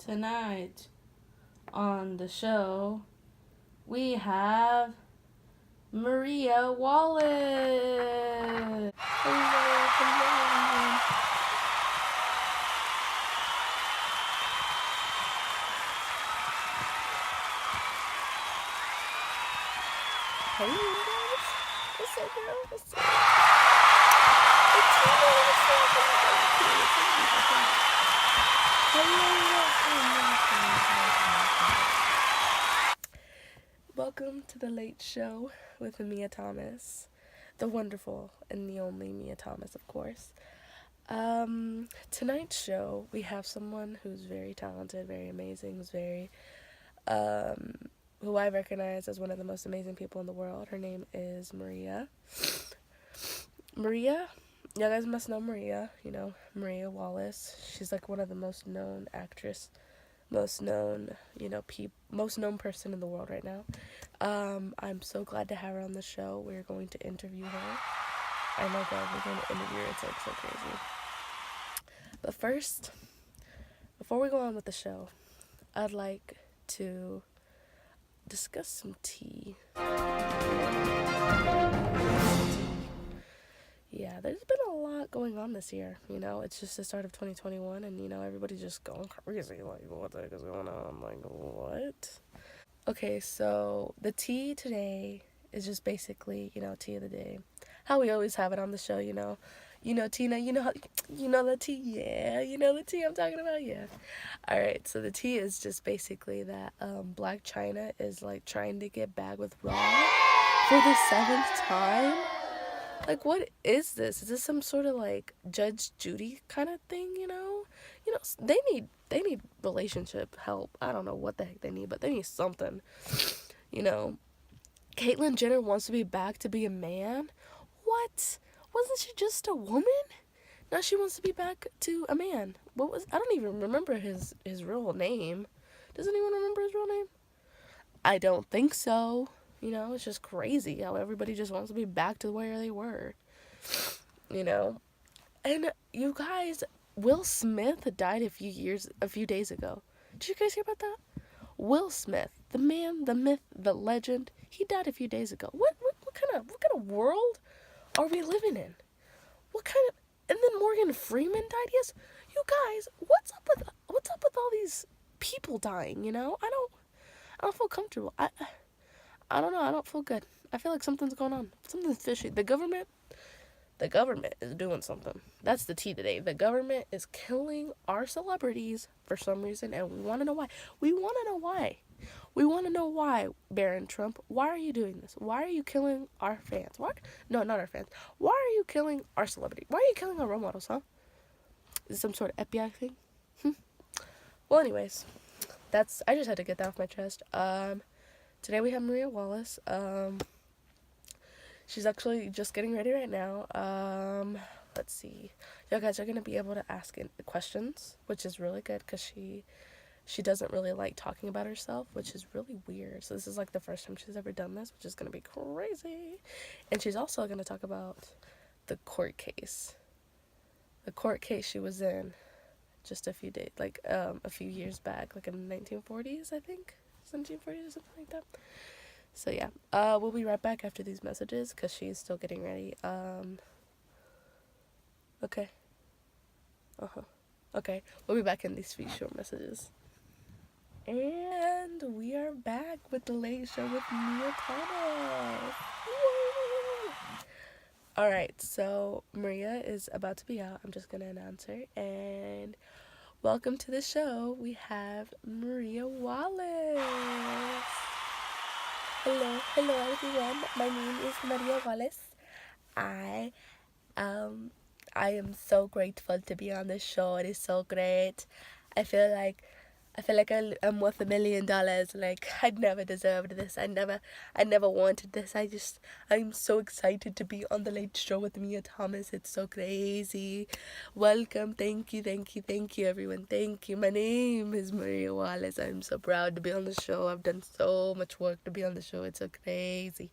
Tonight on the show, we have Maria Wallace. Hello. Hey, you guys. What's up, girl? What's up? Welcome to the Late Show with Mia Thomas, the wonderful and the only Mia Thomas, of course. Tonight's show, we have someone who's very talented, very amazing, who I recognize as one of the most amazing people in the world. Her name is Maria. Maria, you guys must know Maria, Maria Wallace. She's like one of the most known most known person in the world right now. I'm so glad to have her on the show. We're going to interview her. Oh my god, we're going to interview her. It's like so crazy. But first, before we go on with the show, I'd like to discuss some tea. Yeah, there's been a lot going on this year, it's just the start of 2021 and, everybody's just going crazy, like, what the heck is going on? I'm like, what? Okay, so the tea today is just basically, tea of the day. How we always have it on the show, Tina, the tea, yeah, the tea I'm talking about, yeah. Alright, so the tea is just basically that Blac Chyna is, like, trying to get back with Raw for the 7th time. Like, what is this? Is this some sort of, like, Judge Judy kind of thing, they need relationship help. I don't know what the heck they need, but they need something, Caitlyn Jenner wants to be back to be a man? What? Wasn't she just a woman? Now she wants to be back to a man. I don't even remember his real name. Does anyone remember his real name? I don't think so. It's just crazy how everybody just wants to be back to where they were. And you guys, Will Smith died a few days ago. Did you guys hear about that? Will Smith, the man, the myth, the legend, he died a few days ago. What kind of world are we living in? And then Morgan Freeman died. Yes, you guys, what's up with all these people dying? I don't feel comfortable. I don't know. I don't feel good. I feel like something's going on. Something's fishy. The government is doing something. That's the tea today. The government is killing our celebrities for some reason, and we want to know why. We want to know why, Barron Trump. Why are you doing this? Why are you killing our fans? Why? No, not our fans. Why are you killing our celebrity? Why are you killing our role models, huh? Is it some sort of FBI thing? Well, anyways, I just had to get that off my chest. Today we have Maria Wallace. She's actually just getting ready right now. Let's see. You guys are going to be able to ask questions, which is really good because she doesn't really like talking about herself, which is really weird. So this is like the first time she's ever done this, which is going to be crazy. And she's also going to talk about the court case. The court case she was in just a few years back, like in the 1940s, I think. 1740s or something like that. So yeah, we'll be right back after these messages because she's still getting ready. Okay. Okay, we'll be back in these few short messages. And we are back with the Late Show with Mia Thomas. Alright, so Maria is about to be out. I'm just gonna announce her. And welcome to the show. We have Maria Wallace. Hello everyone. My name is Maria Wallace. I am so grateful to be on this show. It is so great. I feel like I'm worth $1 million. Like, I'd never deserved this. I never wanted this. I'm so excited to be on the Late Show with Mia Thomas. It's so crazy. Welcome. Thank you, everyone. Thank you. My name is Maria Wallace. I'm so proud to be on the show. I've done so much work to be on the show. It's so crazy.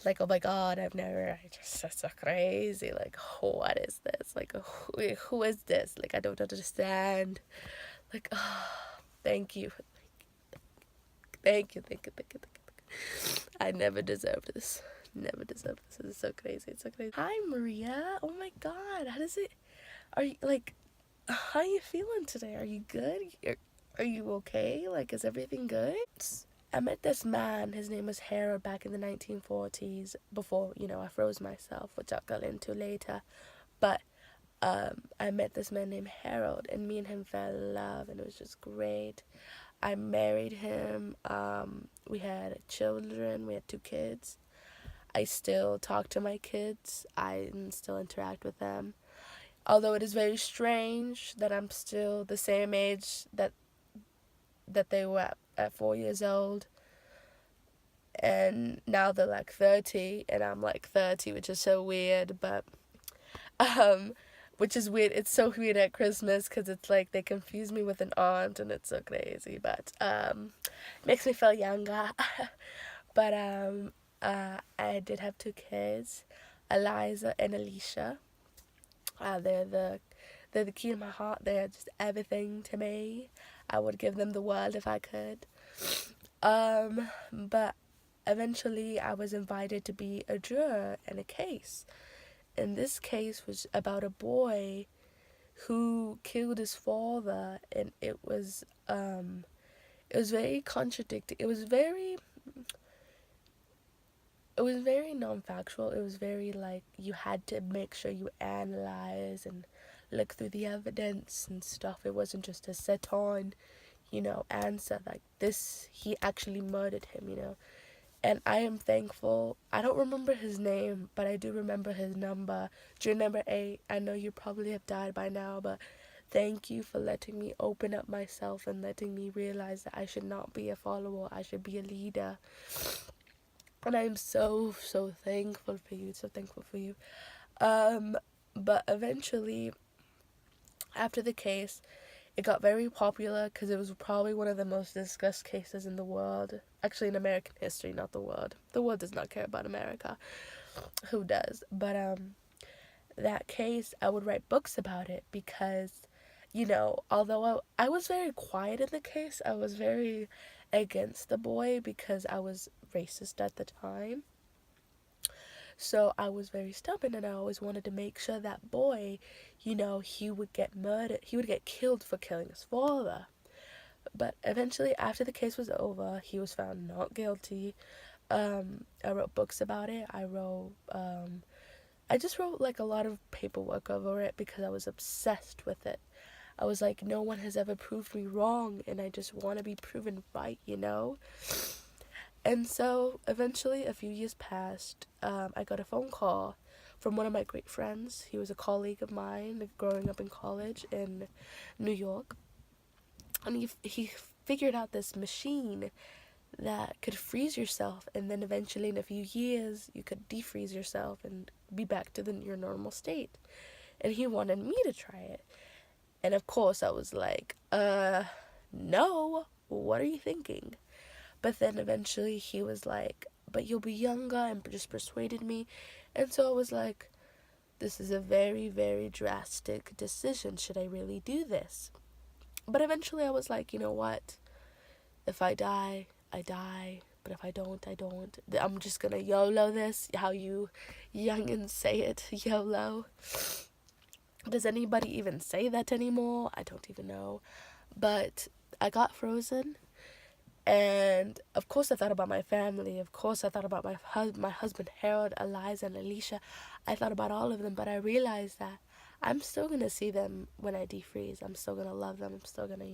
Like, oh my god, it's so crazy. Like, what is this? Like, who is this? Like, I don't understand. Like, oh, thank you. Thank you, thank you, thank you, thank you. I never deserved this. Never deserved this. It's so crazy. It's so crazy. Hi, Maria. Oh my God. How does it? Are you like? How are you feeling today? Are you good? Are you okay? Like, is everything good? I met this man. His name was Harold back in the 1940s. Before I froze myself, which I'll get into later. But I met this man named Harold, and me and him fell in love, and it was just great. I married him. We had children. We had 2 kids. I still talk to my kids. I still interact with them. Although it is very strange that I'm still the same age that they were at 4 years old. And now they're like 30 and I'm like 30, which is so weird. But um which is weird. It's so weird at Christmas because it's like they confuse me with an aunt and it's so crazy. But makes me feel younger. But I did have 2 kids, Eliza and Alicia. They're the key to my heart. They're just everything to me. I would give them the world if I could. But eventually I was invited to be a juror in a case. And this case was about a boy who killed his father, and it was very contradicting. It was very non-factual. It was very like you had to make sure you analyze and look through the evidence and stuff. It wasn't just a set on, answer like this. He actually murdered him. And I am thankful. I don't remember his name, but I do remember his number. Juror number 8. I know you probably have died by now, but thank you for letting me open up myself and letting me realize that I should not be a follower. I should be a leader. And I'm so, so thankful for you. So thankful for you. But eventually, after the case, it got very popular because it was probably one of the most discussed cases in the world. Actually, in American history, not the world. The world does not care about America. Who does? But that case, I would write books about it because, although I was very quiet in the case, I was very against the boy because I was racist at the time. So I was very stubborn and I always wanted to make sure that boy, he would get murdered. He would get killed for killing his father. But eventually, after the case was over, he was found not guilty. I wrote books about it. I just wrote like a lot of paperwork over it because I was obsessed with it. I was like, no one has ever proved me wrong and I just want to be proven right. And so eventually, a few years passed. I got a phone call from one of my great friends. He was a colleague of mine growing up in college in New York. And he figured out this machine that could freeze yourself, and then eventually in a few years you could defreeze yourself and be back to your normal state. And he wanted me to try it. And of course I was like, no, what are you thinking? But then eventually he was like, but you'll be younger, and just persuaded me. And so I was like, this is a very, very drastic decision. Should I really do this? But eventually I was like, you know what? If I die, I die. But if I don't, I don't. I'm just gonna YOLO this, how you youngins say it, YOLO. Does anybody even say that anymore? I don't even know. But I got frozen. And of course I thought about my family. Of course I thought about my husband Harold, Eliza, and Alicia. I thought about all of them, but I realized that I'm still gonna see them when I defreeze. I'm still gonna love them. I'm still gonna,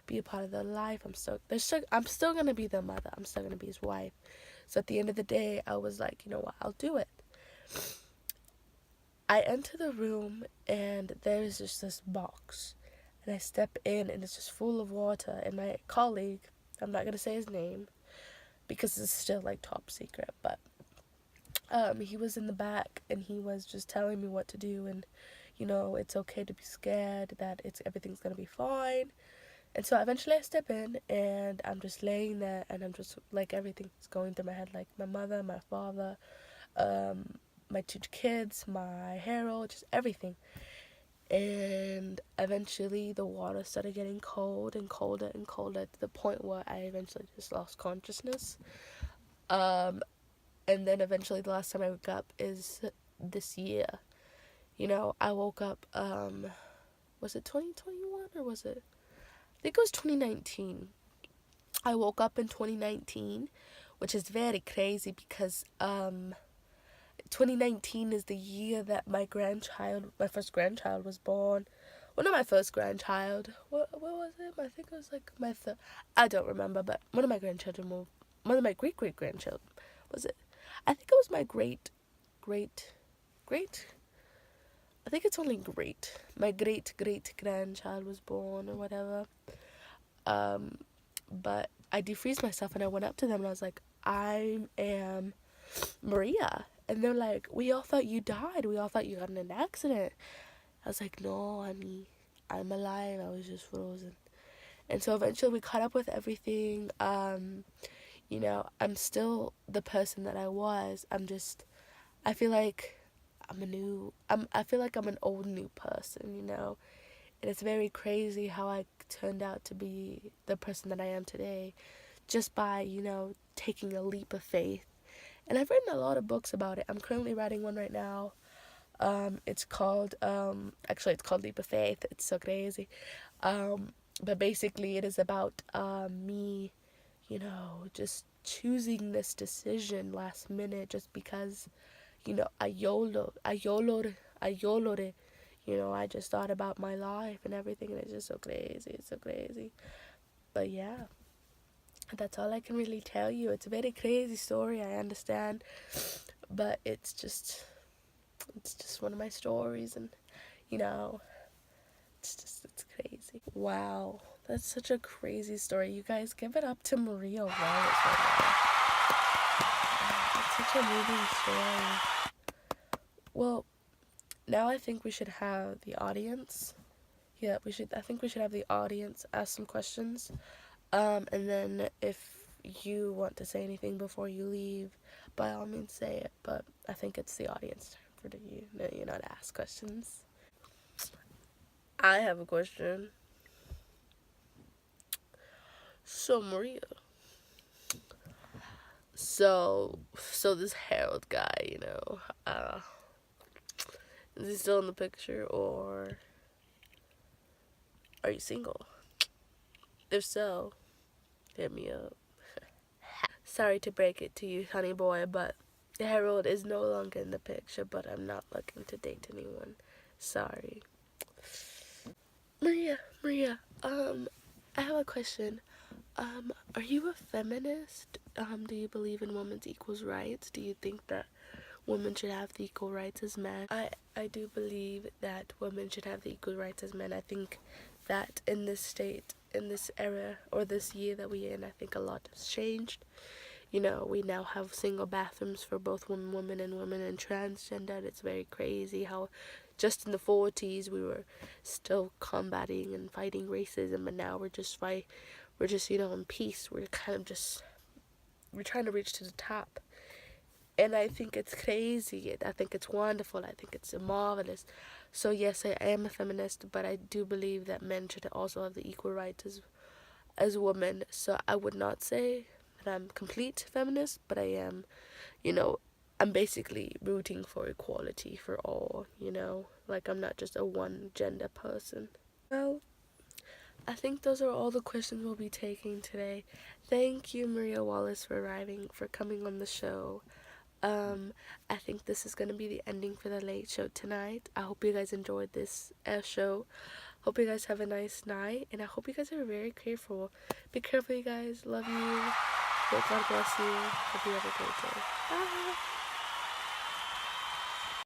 be a part of their life. I'm still gonna be their mother. I'm still gonna be his wife. So at the end of the day, I was like, you know what? I'll do it. I enter the room and there is just this box, and I step in and it's just full of water. And my colleague, I'm not gonna say his name because it's still like top secret, but he was in the back and he was just telling me what to do, and it's okay to be scared, that everything's gonna be fine. And so eventually I step in and I'm just laying there and I'm just like, everything's going through my head, like my mother, my father, my 2 kids, my Harold, just everything. And eventually the water started getting cold and colder and colder to the point where I eventually just lost consciousness. Um, and then eventually the last time I woke up is this year. You know, I woke up, was it 2021 or was it? I think it was 2019. I woke up in 2019, which is very crazy because 2019 is the year that my first grandchild was born. Well, not my first grandchild. What was it? I think it was like my third. I don't remember, but one of my one of my great grandchildren, was it? I think it was my great. I think it's only great. My great grandchild was born or whatever. Um, but I defreezed myself and I went up to them and I was like, I am Maria. And they're like, we all thought you died. We all thought you got in an accident. I was like, no, honey, I'm alive. I was just frozen. And so eventually we caught up with everything. You know, I'm still the person that I was. I feel like I feel like I'm an old new person, you know. And it's very crazy how I turned out to be the person that I am today just by, you know, taking a leap of faith. And I've written a lot of books about it. I'm currently writing one right now. It's called, actually it's called Leap of Faith. It's so crazy. But basically it is about me, you know, just choosing this decision last minute just because, you know, I YOLO'd it. You know, I just thought about my life and everything, and it's just so crazy. It's so crazy. But yeah, that's all I can really tell you. It's a very crazy story, I understand, but it's just one of my stories, and you know, it's crazy. Wow, that's such a crazy story. You guys give it up to Maria Wallace right now. It's such a moving story. Well, now I think we should have the audience. Yeah, I think we should have the audience ask some questions. And then if you want to say anything before you leave, by all means say it. But I think it's the audience turn for you know, to ask questions. I have a question. So Maria, so this Harold guy, you know, is he still in the picture or are you single? If so, hit me up. Sorry to break it to you, honey boy, but Harold is no longer in the picture, but I'm not looking to date anyone. Sorry. Maria, I have a question. Are you a feminist? Do you believe in women's equal rights? Do you think that women should have the equal rights as men? I do believe that women should have the equal rights as men. I think that in this state, in this era, or this year that we're in, I think a lot has changed. You know, we now have single bathrooms for both women and transgender. It's very crazy how just in the 40s we were still combating and fighting racism, and now we're just, you know, in peace. We're trying to reach to the top. And I think it's crazy. I think it's wonderful. I think it's marvelous. So yes, I am a feminist, but I do believe that men should also have the equal rights as women. So I would not say that I'm complete feminist, but I am, you know, I'm basically rooting for equality for all, you know, like I'm not just a one gender person. Well, I think those are all the questions we'll be taking today. Thank you, Maria Wallace, for coming on the show. I think this is gonna be the ending for the late show tonight. I hope you guys enjoyed this show. Hope you guys have a nice night, and I hope you guys are very careful. Be careful, you guys. Love you. God bless you. Hope you have a great day. Bye.